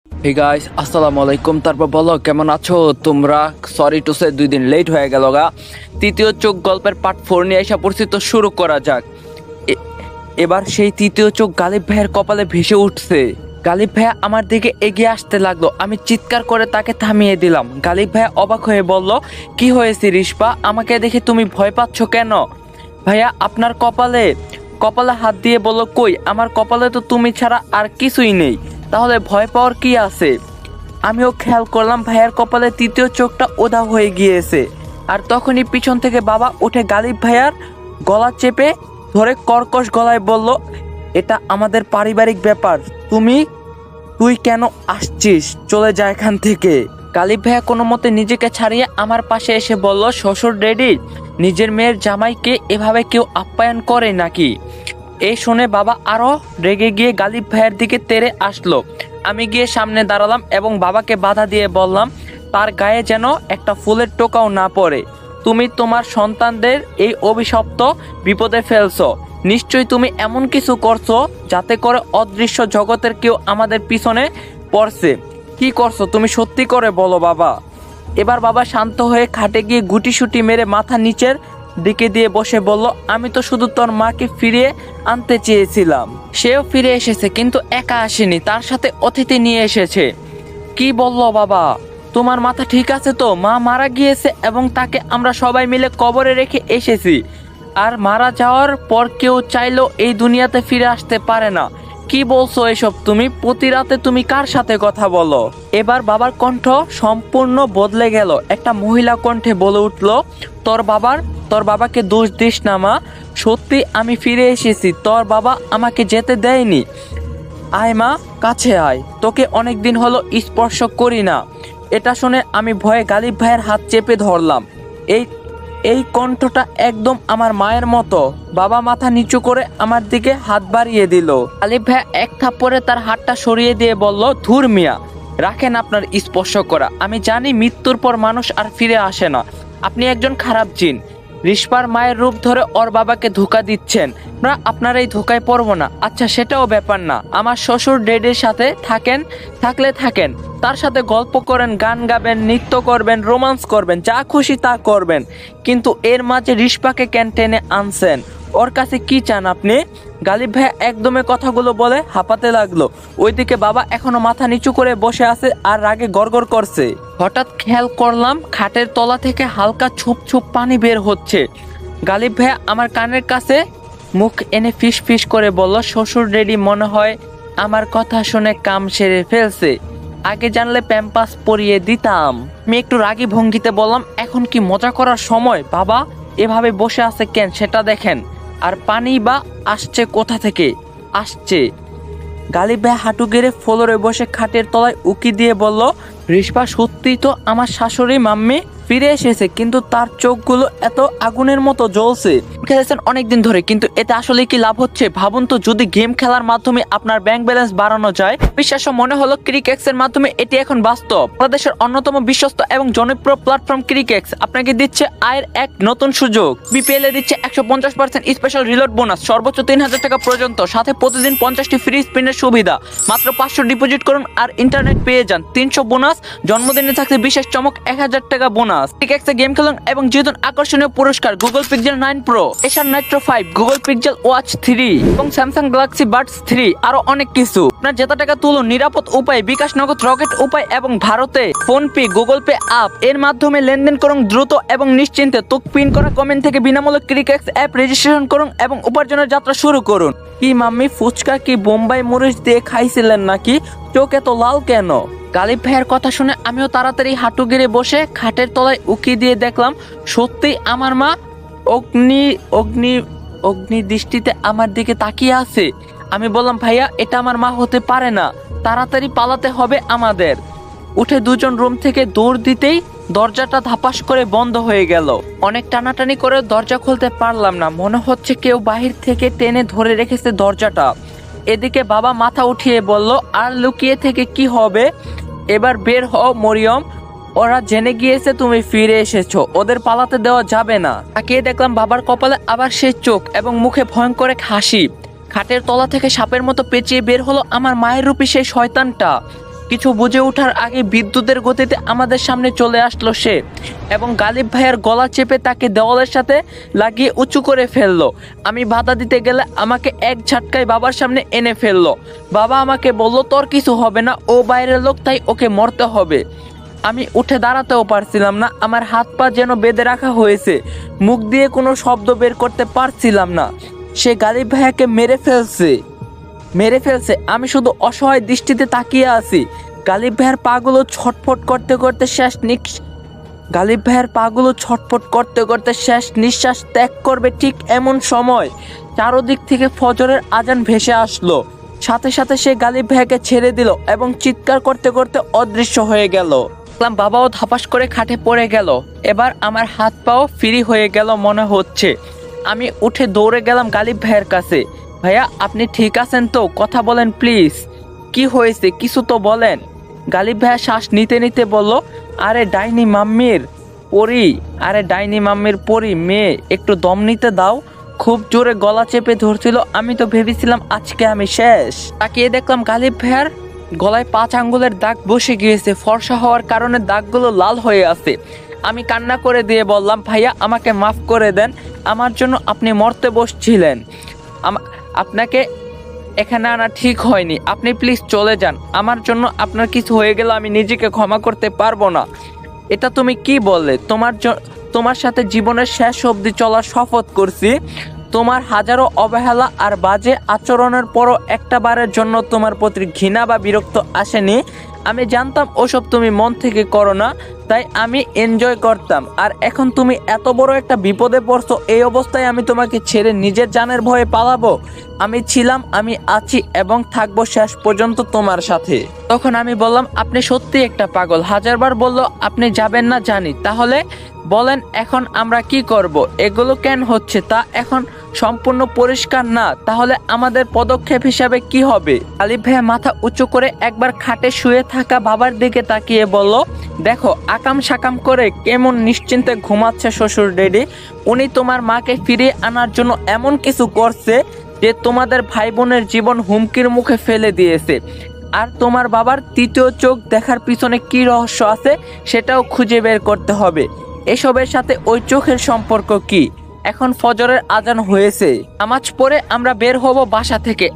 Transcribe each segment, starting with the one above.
Hey guys, আসসালামু আলাইকুম। তারপর বলো কেমন আছো তোমরা? সরি টু সে 2 দিন লেট হয়ে গেল গা। তৃতীয় চোখ গল্পের পার্ট 4 নিয়ে এসে পড়ছি, তো শুরু করা যাক। এবার সেই তৃতীয় চোখ গালিব ভাইয়ের কপালে ভেসে উঠছে। গালিব ভাইয়া আমার দিকে এগিয়ে আসতে লাগলো। আমি চিৎকার করে তাকে থামিয়ে দিলাম। গালিব ভাইয়া অবাক হয়ে বলল, কি হয়েছে রিস্পা? আমাকে দেখে তুমি ভয় পাচ্ছ কেন? ভাইয়া আপনার কপালে কপালে হাত দিয়ে বলল, কই, আমার কপালে তো তুমি ছাড়া আর কিছুই নেই, তাহলে ভয় পাওয়ার কি আছে? আমিও খেয়াল করলাম ভাইয়ার কপালে তৃতীয় চোখটা উধাও হয়ে গিয়েছে। আর তখনই পিছন থেকে বাবা উঠে গালিব ভাইয়ার গলা চেপে ধরে কর্কশ গলায় বলল, এটা আমাদের পারিবারিক ব্যাপার, তুই কেন আসছিস? চলে যা এখান থেকে। গালিব ভাইয়া কোনো মতে নিজেকে ছাড়িয়ে আমার পাশে এসে বলল, শ্বশুর ড্যাডি, নিজের মেয়ের জামাইকে এভাবে কেউ আপ্যায়ন করে নাকি? এই শুনে বাবা আরো রেগে গিয়ে গালিব ভাইয়ের দিকে তেড়ে আসলো। আমি গিয়ে সামনে দাঁড়ালাম এবং বাবাকে বাধা দিয়ে বললাম, তার গায়ে যেন একটা ফুলের টোকাও না পড়ে। তুমি তোমার সন্তানদের এই অভিশপ্ত বিপদে ফেলছো। নিশ্চয়ই তুমি এমন কিছু করছো যাতে করে অদৃশ্য জগতের কেউ আমাদের পিছনে পড়ছে। কি করছো তুমি, সত্যি করে বলো বাবা। এবার বাবা শান্ত হয়ে খাটে গিয়ে গুটিসুটি মেরে মাথা নিচের দিকে দিয়ে বসে বলল, আমি তো শুধু তোর মাকে ফিরিয়ে আনতে চেয়েছিলাম। সেও ফিরে এসেছে, কিন্তু একা আসেনি, তার সাথে অতিথি নিয়ে এসেছে। কি বললো বাবা? তোমার মাথা ঠিক আছে তো? মা মারা গিয়েছে এবং তাকে আমরা সবাই মিলে কবরে রেখে এসেছি। আর মারা যাওয়ার পর কেউ চাইলেও এই দুনিয়াতে ফিরে আসতে পারে না। কি বলছো এসব তুমি? প্রতি রাতে তুমি কার সাথে কথা বলো? এবার বাবার কণ্ঠ সম্পূর্ণ বদলে গেল। একটা মহিলা কণ্ঠে বলে উঠল, তোর বাবাকে দোষ দিস না মা। সত্যি আমি ফিরে এসেছি, তোর বাবা আমাকে যেতে দেয়নি। আয় মা, কাছে আয়, তোকে অনেকদিন হলো স্পর্শ করি না। এটা শুনে আমি ভয়ে গালিব ভাইয়ের হাত চেপে ধরলাম। এই এই কণ্ঠটা একদম আমার মায়ের মতো। বাবা মাথা নিচু করে আমার দিকে হাত বাড়িয়ে দিল। গালিব ভাই এক থাপ্পড়ে তার হাতটা সরিয়ে দিয়ে বলল, ধুর মিয়া, রাখেন আপনার স্পর্শ করা। আমি জানি মৃত্যুর পর মানুষ আর ফিরে আসে না। আপনি একজন খারাপ জিন। রিস্পার মায়ের রূপ ধরে ওর বাবাকে ধোঁকা দিচ্ছেন। না, আপনার এই ধোঁকায় পড়বো না। আচ্ছা, সেটাও ব্যাপার না। আমার শ্বশুর ডেডের সাথে থাকেন, তার সাথে গল্প করেন, গান গাবেন, নৃত্য করবেন, রোমান্স করবেন, যা খুশি তা করবেন, কিন্তু এর মাঝে রিস্পাকে কেন টেনে আনছেন? ওর কাছে কি চান আপনি? গালিব ভাই একদমে কথাগুলো বলে হাঁপাতে লাগলো। ওইদিকে বাবা এখনো মাথা নিচু করে বসে আছে আর রাগে গড়গড় করছে। হঠাৎ খেয়াল করলাম খাটের তলা থেকে হালকা ছুপ ছুপ পানি বের হচ্ছে। গালিব ভাই আমার কানের কাছে মুখ এনে ফিস ফিস করে বলল, শ্বশুর ড্যাডি মনে হয় আমার কথা শুনে কাম সেরে ফেলছে। আগে জানলে প্যাম্পাস পরিয়ে দিতাম। আমি একটু রাগী ভঙ্গিতে বললাম, এখন কি মজা করার সময়? বাবা এভাবে বসে আছে কেন সেটা দেখেন। আর পানি বা আসছে কোথা থেকে আসছে? গালিব ভাই হাঁটু গেড়ে ফ্লোরে বসে খাটের তলায় উকি দিয়ে বলল, রিস্পা সত্যিই তো আমার শাশুড়ি মাম্মি ফিরে এসেছে, কিন্তু তার চোখগুলো এত আগুনের মতো জ্বলছে। খেলেছেন অনেকদিন ধরে, কিন্তু এতে আসলে কি লাভ হচ্ছে? ভাবুন তো, যদি গেম খেলার মাধ্যমে আপনার ব্যাংক ব্যালেন্স বাড়ানো যায়। বিশ্বাস মনে হলো ক্রিকেক্স এর মাধ্যমে এটি এখন বাস্তব। বাংলাদেশের অন্যতম বিশ্বস্ত এবং জনপ্রিয় প্ল্যাটফর্ম ক্রিকেক্স আপনাকে দিচ্ছে আয়ের এক নতুন সুযোগ। বিপিএল এ দিচ্ছে 150% স্পেশাল রিলোড বোনাস, সর্বোচ্চ 3000 টাকা পর্যন্ত, সাথে প্রতিদিন 50টি ফ্রি স্পিনের সুবিধা। মাত্র 500 ডিপোজিট করুন আর ইন্টারনেট পেয়ে যান 300 বোনাস। জন্মদিনে থাকছে বিশেষ চমক, 1000 টাকা বোনাস। ক্রিকেক্সে গেম খেলুন এবং জিতুন আকর্ষণীয় পুরস্কার, গুগল পিক্সেল 9 প্রো, এসার নাইট্রো 5, গুগল পিক্সেল ওয়াচ 3 এবং স্যামসাং গ্যালাক্সি বাডস 3, আরো অনেক কিছু। আপনার জেতা টাকা তুলুন নিরাপদ উপায়, বিকাশ নগদ, রকেট উপায় এবং ভারতে ফোনপে, গুগল পে অ্যাপ এর মাধ্যমে লেনদেন করুন দ্রুত এবং নিশ্চিন্তে। তুক পিন করা কমেন্ট থেকে বিনামূল্যে ক্রিকেক্স অ্যাপ রেজিস্ট্রেশন করুন এবং উপার্জনের যাত্রা শুরু করুন। কি মাম্মি, ফুচকা কি বোম্বাই মরিচ দিয়ে খাইছিলেন নাকি? চোখ এত লাল কেন? গালিব ভাইয়ের কথা শুনে আমিও তাড়াতাড়ি হাঁটু গেড়ে বসে খাটের তলায় উকি দিয়ে দেখলাম সত্যিই আমার মা অগ্নি অগ্নি অগ্নি দৃষ্টিতে আমার দিকে তাকিয়ে আছে। আমি বললাম, ভাইয়া এটা আমার মা হতে পারে না, তাড়াতাড়ি পালাতে হবে আমাদের। উঠে দুজন রুম থেকে দৌড় দিতেই দরজাটা ধাপাস করে বন্ধ হয়ে গেল। অনেক টানাটানি করে দরজা খুলতে পারলাম না, মনে হচ্ছে কেউ বাহির থেকে টেনে ধরে রেখেছে দরজাটা। এদিকে বাবা মাথা উঠিয়ে বলল, আর লুকিয়ে থেকে কি হবে? এবার বের হও মরিয়ম, ওরা জেনে গিয়েছে তুমি ফিরে এসেছো, ওদের পালাতে দেওয়া যাবে না। তাকিয়ে দেখলাম বাবার কপালে আবার সেই চোখ এবং মুখে ভয়ঙ্কর এক হাসি। খাটের তলা থেকে সাপের মতো পেঁচিয়ে বের হলো আমার মায়ের রূপী সেই শয়তানটা। কিছু বুঝে ওঠার আগে বিদ্যুতের গতিতে আমাদের সামনে চলে আসলো সে, এবং গালিব ভাইয়ের গলা চেপে তাকে দেওয়ালের সাথে লাগিয়ে উঁচু করে ফেললো। আমি বাধা দিতে গেলে আমাকে এক ঝাটকায় বাবার সামনে এনে ফেললো। বাবা আমাকে বলল, তোর কিছু হবে না, ও বাইরের লোক, তাই ওকে মরতে হবে। আমি উঠে দাঁড়াতেও পারছিলাম না, আমার হাত পা যেন বেঁধে রাখা হয়েছে, মুখ দিয়ে কোনো শব্দ বের করতে পারছিলাম না। সে গালিব ভাইয়াকে মেরে ফেলছে। আমি শুধু অসহায় দৃষ্টিতে তাকিয়ে আছি। গালিব ভাইয়ের পাগুলো ছটফট করতে করতে শেষ নিঃশ্বাস ত্যাগ করবে, ঠিক এমন সময় চারদিক থেকে ফজরের আজান ভেসে আসলো। সাথে সাথে সে গালিব ভাইয়াকে ছেড়ে দিল এবং চিৎকার করতে করতে অদৃশ্য হয়ে গেল। বাবাও ধাপাস করে খাটে পড়ে গেল। এবার আমার হাত পাও ফ্রি হয়ে গেল মনে হচ্ছে। আমি উঠে দৌড়ে গেলাম গালিব ভাইয়ের কাছে। ভাইয়া, আপনি ঠিক আছেন তো? কথা বলেন প্লিজ। কি হয়েছে, কিছু তো বলেন। গালিব ভাইয়া শ্বাস নিতে নিতে বলল, আরে ডাইনি মাম্মির পরি মেয়ে, একটু দম নিতে দাও। খুব জোরে গলা চেপে ধরছিল। আমি তো ভেবেছিলাম আজকে আমি শেষ। তাকিয়ে দেখলাম গালিব ভাইয়ার গলায় 5 আঙ্গুলের দাগ বসে গিয়েছে। ফর্সা হওয়ার কারণে দাগগুলো লাল হয়ে আছে। আমি কান্না করে দিয়ে বললাম, ভাইয়া আমাকে মাফ করে দেন, আমার জন্য আপনি মরতে বসছিলেন। আপনাকে এখানে আনা ঠিক হয়নি, আপনি প্লিজ চলে যান। আমার জন্য আপনার কিছু হয়ে গেলে আমি নিজেকে ক্ষমা করতে পারবো না। এটা তুমি কি বললে? তোমার সাথে জীবনের শেষ অবধি চলার শপথ করছি। তোমার হাজারো অবহেলা আর বাজে আচরণের পরও একটা বারের জন্য তোমার প্রতি ঘৃণা বা বিরক্ত আসেনি। আমি জানতাম ওসব তুমি মন থেকে করো না, তাই আমি এনজয় করতাম। আর এখন তুমি এত বড় একটা বিপদে পড়ছো, এই অবস্থায় আমি তোমাকে ছেড়ে নিজের জানের ভয়ে পালাবো? আমি ছিলাম, আমি আছি এবং থাকবো শেষ পর্যন্ত তোমার সাথে। তখন আমি বললাম, আপনি সত্যি একটা পাগল। হাজারবার বললো আপনি যাবেন না জানি, তাহলে বলেন এখন আমরা কি করব? এগুলো কেন হচ্ছে তা এখন সম্পূর্ণ পরিষ্কার না, তাহলে আমাদের পদক্ষেপ হিসাবে কি হবে? গালিব ভাইয়া মাথা উঁচু করে একবার খাটে শুয়ে থাকা বাবার দিকে তাকিয়ে বলল, দেখো আকাম সাকাম করে কেমন নিশ্চিন্তে ঘুমাচ্ছে শ্বশুর ডেডি। উনি তোমার মাকে ফিরিয়ে আনার জন্য এমন কিছু করছে যে তোমাদের ভাই বোনের জীবন হুমকির মুখে ফেলে দিয়েছে। আর তোমার বাবার তৃতীয় চোখ দেখার পিছনে কি রহস্য আছে সেটাও খুঁজে বের করতে হবে। এসবের সাথে ওই চোখের সম্পর্ক কি? এখন ফজরের আজান হয়েছে, নামাজ পড়ে আমরা বের হব বাসা থেকে।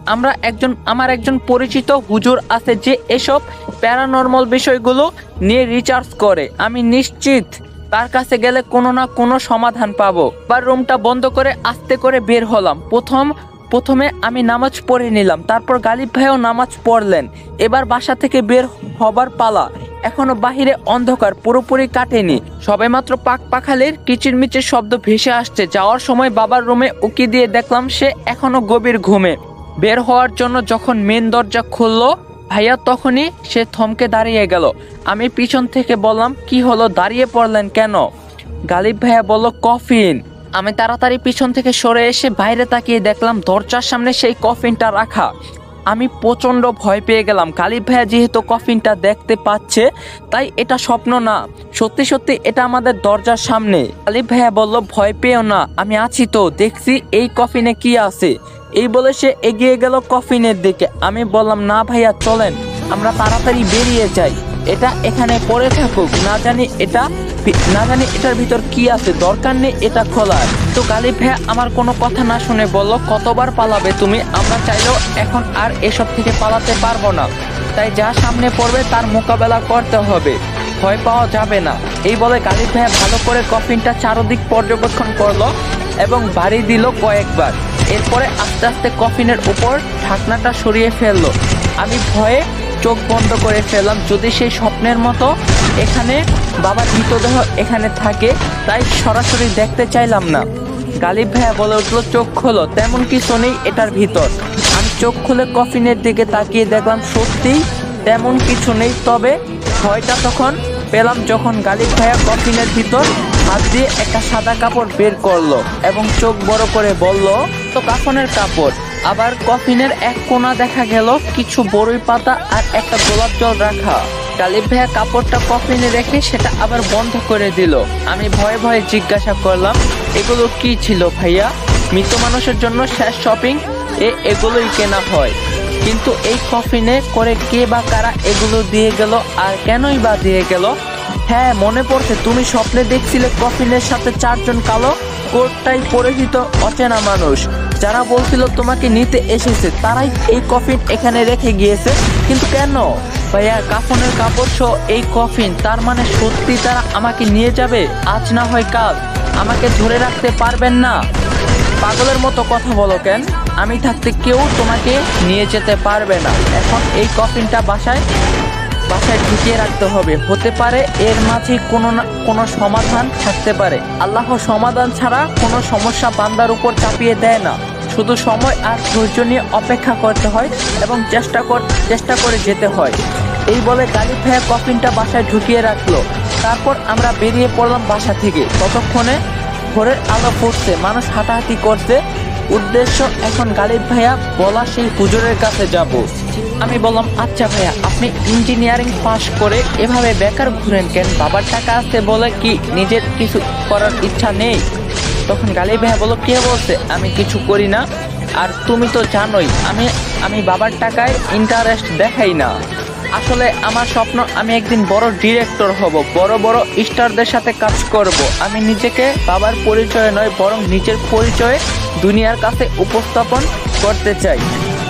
আমার একজন পরিচিত হুজুর আছে যে এসব প্যারানর্মাল বিষয়গুলো নিয়ে রিসার্চ করে। আমি নিশ্চিত তার কাছে গেলে কোনো না কোনো সমাধান পাবো। এবার রুমটা বন্ধ করে আস্তে করে বের হলাম। প্রথমে আমি নামাজ পড়ে নিলাম, তারপর গালিব ভাইও নামাজ পড়লেন। এবার বাসা থেকে বের হবার পালা। এখনো বাহিরে অন্ধকার পুরোপুরি কাটেনি, সবেমাত্র পাখালির কিচিরমিচির শব্দ ভেসে আসছে। যাওয়ার সময় বাবার রুমে উকি দিয়ে দেখলাম সে এখনো গভীর ঘুমে। বের হওয়ার জন্য যখন মেন দরজা খুললো ভাইয়া, তখনই সে থমকে দাঁড়িয়ে গেল। আমি পিছন থেকে বললাম, কি হলো, দাঁড়িয়ে পড়লেন কেন? গালিব ভাইয়া বলল, কফিন। আমি তাড়াতাড়ি পিছন থেকে সরে এসে বাইরে তাকিয়ে দেখলাম দরজার সামনে সেই কফিনটা রাখা। আমি প্রচণ্ড ভয় পেয়ে গেলাম। গালিব ভাইয়া যেহেতু কফিনটা দেখতে পাচ্ছে, তাই এটা স্বপ্ন না, সত্যি সত্যি এটা আমাদের দরজার সামনে। গালিব ভাইয়া বলল, ভয় পেও না, আমি আছি তো, দেখছি এই কফিনে কি আছে। এই বলে সে এগিয়ে গেল কফিনের দিকে। আমি বললাম, না ভাইয়া চলেন, আমরা তাড়াতাড়ি বেরিয়ে যাই। এটা এখানে পড়ে থাকুক, না জানি এটার ভিতর কি আছে, দরকার নেই এটা খোলার। তো গালিব ভাইয়া আমার কোনো কথা না শুনে বলল, কতবার পালাবে তুমি? আমরা চাইলেও এখন আর এসব থেকে পালাতে পারবো না, তাই যা সামনে পড়বে তার মোকাবেলা করতে হবে, ভয় পাওয়া যাবে না। এই বলে গালিব ভাইয়া ভালো করে কফিনটা চারদিক পর্যবেক্ষণ করলো এবং বাড়ি দিল কয়েকবার। এরপরে আস্তে আস্তে কফিনের উপর ঢাকনাটা সরিয়ে ফেললো। আমি ভয়ে চোখ বন্ধ করে ফেললাম। যদি সেই স্বপ্নের মতো এখানে বাবার মৃতদেহ এখানে থাকে, তাই সরাসরি দেখতে চাইলাম না। গালিব ভাইয়া বলে উঠলো, চোখ খোলো, তেমন কিছু নেই এটার ভিতর। আমি চোখ খুলে কফিনের দিকে তাকিয়ে দেখলাম সত্যিই তেমন কিছু নেই। তবে ভয়টা তখন পেলাম যখন গালিব ভাইয়া কফিনের ভিতর হাত দিয়ে একটা সাদা কাপড় বের করলো এবং চোখ বড় করে বলল, তো কাফনের কাপড়। আবার কফিনের এক কোণা দেখা গেল কিছু বড়ই পাতা আর একটা গোলাপ জল রাখা। গালিব ভাইয়া কাপড়টা কফিনে রেখে সেটা আবার বন্ধ করে দিল। আমি ভয়ে ভয়ে জিজ্ঞাসা করলাম, এগুলো কি ছিল ভাইয়া? মৃত মানুষের জন্য শেষ শপিং এগুলোই কেনা হয়। কিন্তু এই কফিনে করে কে বা কারা এগুলো দিয়ে গেল আর কেনই বা দিয়ে গেল? হ্যাঁ, মনে পড়ছে, তুমি স্বপ্নে দেখছিলে কফিনের সাথে 4 জন কালো কোটটাই পরিচিত অচেনা মানুষ যারা বলছিল তোমাকে নিতে এসেছে, তারাই এই কফিন এখানে রেখে গিয়েছে। কিন্তু কেন ভাইয়া? কাফনের কাপড় সহ এই কফিন, তার মানে সত্যি তারা আমাকে নিয়ে যাবে? আজ না হয় কাল, আমাকে ধরে রাখতে পারবেন না? পাগলের মতো কথা বলো কেন? আমি থাকতে কেউ তোমাকে নিয়ে যেতে পারবে না। এখন এই কফিনটা বাসায় ঢুকিয়ে রাখতে হবে। হতে পারে এর মাঝে কোনো না কোনো সমাধান থাকতে পারে। আল্লাহ সমাধান ছাড়া কোনো সমস্যা বান্দার উপর চাপিয়ে দেয় না, শুধু সময় আর ধৈর্য নিয়ে অপেক্ষা করতে হয় এবং চেষ্টা করে যেতে হয়। এই বলে গালিব ভাইয়া কফিনটা বাসায় ঢুকিয়ে রাখলো। তারপর আমরা বেরিয়ে পড়লাম বাসা থেকে। ততক্ষণে ভোরের আলো ফুটছে, মানুষ হাঁটাহাঁটি করছে। উদ্দেশ্য এখন গালিব ভাইয়া বলা সেই হুজুরের কাছে যাব। আমি বললাম, আচ্ছা ভাইয়া, আপনি ইঞ্জিনিয়ারিং পাশ করে এভাবে বেকার ঘুরেন কেন? বাবার টাকা আছে বলে কি নিজের কিছু করার ইচ্ছা নেই? তখন গালিব ভাইয়া বলল, কে বলছে আমি কিছু করি না? আর তুমি তো জানোই আমি বাবার টাকায় ইন্টারেস্ট দেখাই না। আসলে আমার স্বপ্ন আমি একদিন বড় ডিরেক্টর হব, বড় বড় স্টারদের সাথে কাজ করব। আমি নিজেকে বাবার পরিচয়ে নয়, বরং নিজের পরিচয়ে দুনিয়ার কাছে উপস্থাপন করতে চাই।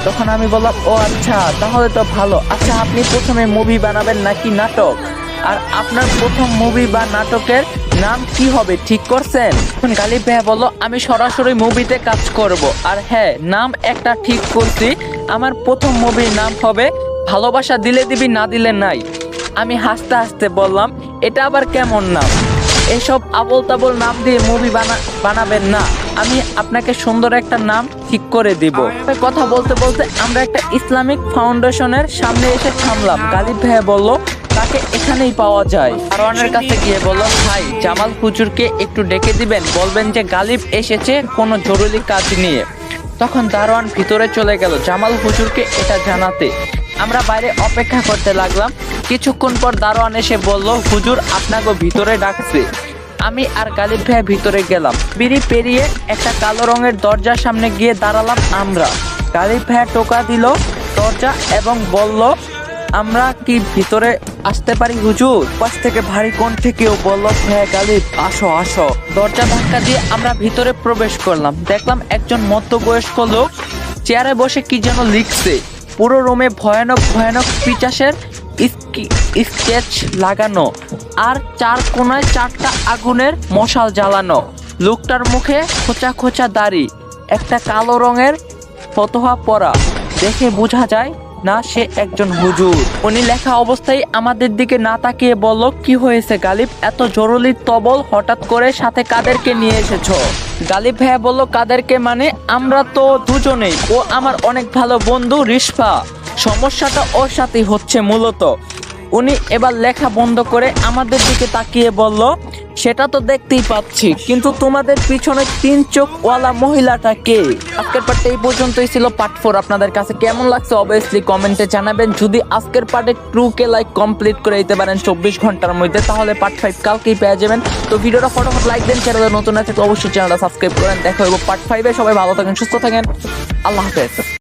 তখন আমি বললাম, ও আচ্ছা, তাহলে তো ভালো। আচ্ছা, আপনি প্রথমে মুভি বানাবেন নাকি নাটক? আর আপনার প্রথম মুভি বা নাটকের নাম কি হবে ঠিক করছেন? তখন গালিব ভাইয়া বলল, আমি সরাসরি মুভিতে কাজ করব। আর হ্যাঁ, নাম একটা ঠিক করছি। আমার প্রথম মুভির নাম হবে ভালোবাসা দিলে দিবি, না দিলে নাই। আমি হাসতে হাসতে বললাম, এটা আবার কেমন নাম? এসব আবোল তাবোল নাম দিয়ে মুভি বানাবেন না। আমি আপনাকে সুন্দর একটা নাম ঠিক করে দিব। কথা বলতে বলতে আমরা একটা ইসলামিক ফাউন্ডেশনের সামনে এসে থামলাম। গালিব ভাইয়া বলল, তাকে এখানেই পাওয়া যায়। দারোয়ানের কাছে গিয়ে বলল, ভাই, জামাল হুজুরকে একটু ডেকে দিবেন, বলবেন যে গালিব এসেছে কোনো জরুরি কাজ নিয়ে। তখন দারোয়ান ভিতরে চলে গেল জামাল হুজুরকে এটা জানাতে। আমরা বাইরে অপেক্ষা করতে লাগলাম। কিছুক্ষণ পর দারোয়ান এসে বলল, হুজুর আপনাকে ভিতরে ডাকছে। আমি আর গালিব ভাইয়া ভিতরে গেলাম। বিড়ি পেরিয়ে একটা কালো রঙের দরজার সামনে গিয়ে দাঁড়ালাম আমরা। গালিব ভাইয়া টোকা দিল দরজা এবং বলল, আমরা কি ভিতরে আসতে পারি হুজুর? পাশ থেকে ভারী কণ্ঠে কেউ বলল, হ্যাঁ গালিব, আসো আসো। দরজা ধাক্কা দিয়ে আমরা ভিতরে প্রবেশ করলাম। দেখলাম একজন মধ্যবয়স্ক লোক চেয়ারে বসে কি যেন লিখছে। পুরো রুমে ভয়ানক ভয়ানক পিচাসের স্কেচ লাগানো আর 4 কোণায় 4টা আগুনের মশাল জ্বালানো। লোকটার মুখে খোঁচা খোঁচা দাড়ি, একটা কালো রঙের ফতোয়া পরা। দেখে বোঝা যায় না সে একজন হুজুর। উনি লেখা অবস্থায় আমাদের দিকে না তাকিয়ে বলল, কি হয়েছে গালিব, এত জরুরি তবল হঠাৎ করে, সাথে কাদেরকে নিয়ে এসেছো? গালিব ভাইয়া বলল, কাদেরকে মানে? আমরা তো দুজনেই। ও আমার অনেক ভালো বন্ধু রিশফা। সমস্যাটা ওর সাথেই হচ্ছে মূলত। উনি এবার লেখা বন্ধ করে আমাদের দিকে তাকিয়ে বলল, সেটা তো দেখতেই পাচ্ছি, কিন্তু তোমাদের পিছনে 3 চোখওয়ালা মহিলাটা কে? আজকের পার্টটা এই পর্যন্তই ছিল। পার্ট 4 আপনাদের কাছে কেমন লাগছে অবভিয়াসলি কমেন্টে জানাবেন। যদি আজকের পার্টে 2K লাইক কমপ্লিট করে দিতে পারেন 24 ঘন্টার মধ্যে, তাহলে পার্ট 5 কালকেই পেয়ে যাবেন। তো ভিডিওটা ফটোফট লাইক দেন, চ্যানেলে নতুন আছে তো অবশ্যই চ্যানেলটা সাবস্ক্রাইব করেন। দেখা হবে পার্ট 5-এ। সবাই ভালো থাকেন, সুস্থ থাকেন, আল্লাহ হাফেজ।